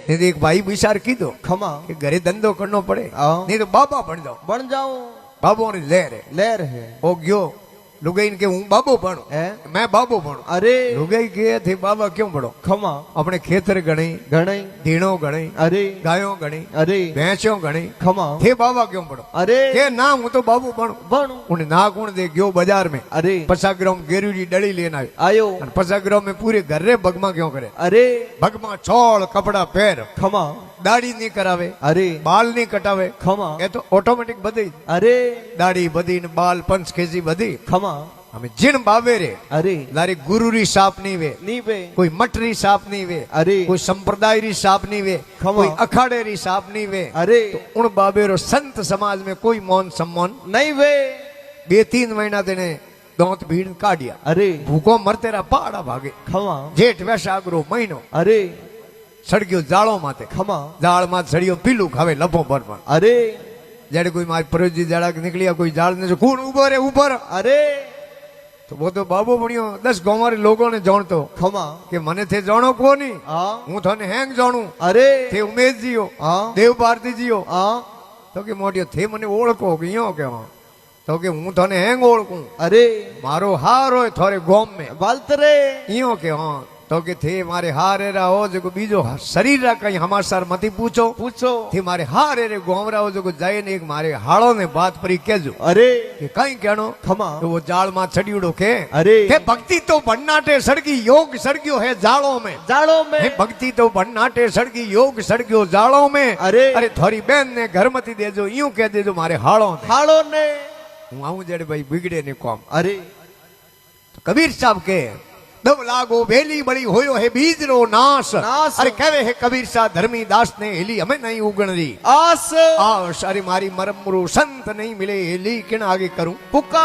नहीं तो एक भाई विचार की दो खमा कि घरे धंधो करना पड़े हाँ। नहीं तो बाबा बन जाओ बन जाओ बाबो ने ले रहे ओ गयो लुगाई के हूँ बाबो बनू है मैं बाबो बनू अरे लुगाई के थे बाबा क्यों बनो खमा अपने खेतर गणी गणई धीणो गणी अरे गायों गणी अरे भैंसों गणी खमा थे बाबा क्यों बनो अरे के ना हूँ तो बाबू बनू बनू उन्हें ना कौन दे गयो बाजार में अरे 50 ग्राम गेरू जी डली लेना आयो 50 ग्राम में पूरे घर रे भगमा क्यों करे अरे भगमा छोड़ कपड़ा पैर खमा दाढ़ी नहीं करावे अरे बाल नहीं कटावे खमा ये तो ऑटोमेटिक बधी अरे दाढ़ी बधी ने बाल पंच खेसी बधी खमा हमें जिन बाबे रे अरे लारी गुरु री साप नहीं वे नी बे कोई मठ री साप नहीं वे अरे कोई संप्रदाय री साप नहीं वे खमा। कोई अखाड़े री साप नहीं वे अरे तो उन बाबे रो संत समाज में कोई मौन सम्मान नहीं वे 2-3 महीना तेने दांत भीड़ काटिया अरे भूखो मरते रहा पहाड़ा भागे खमा जेठ वैशाख रो महीनो अरे सड़गियो जाड़ो माते खमा जाड़ मात सड़ियो पीलू खावे लभो पर अरे जड़े कोई मारी परोजी जाड़ा निकलिया कोई जाड़ ने जो कौन ऊपर है ऊपर अरे तो वो तो बाबू बनियो 10 गांव लोगों ने जाणतो खमा के मने थे जाणो कोनी हाँ हूँ थाने हैंग जाणू अरे थे उमेश जी हो हाँ देव भारती जी हो हाँ तो के मोटियो थे मने ओळखो के यो के हाँ तो के हूँ थाने हैंग ओळखूं अरे मारो हार होय थारे गांव में बालतरे यो के हाँ तो के थे मारे हारे रा हो जो बीजो शरीर रा कहीं हमार सर मती पूछो पूछो थे मारे हारे रे गांव रा हो जो जाए ने एक मारे हाड़ो ने बात परी केजो अरे के कहीं कहनो खमा तो वो जाल मां छड़ियोड़ो के अरे के भक्ति तो भन्नाटे सड़गी योग सड़गियो है जालों में जाड़ो में हे भक्ति तो भन्नाटे सड़गी योग सड़गियो जालों में अरे अरे थोड़ी बहन ने घर मती देजो यूं कह देजो मारे हाड़ों ने हाड़ो ने हूँ आऊं जड़े भाई बिगड़े ने कौम अरे तो कबीर साहब के दब लागो बेली बड़ी होयो है बीज रो नाश नाश। अरे कहे है कबीर साहब धर्मी दास ने हेली हमें नहीं उगण री आस आश अरे मारी मरमरू संत नहीं मिले हेली किन आगे करूं पुकार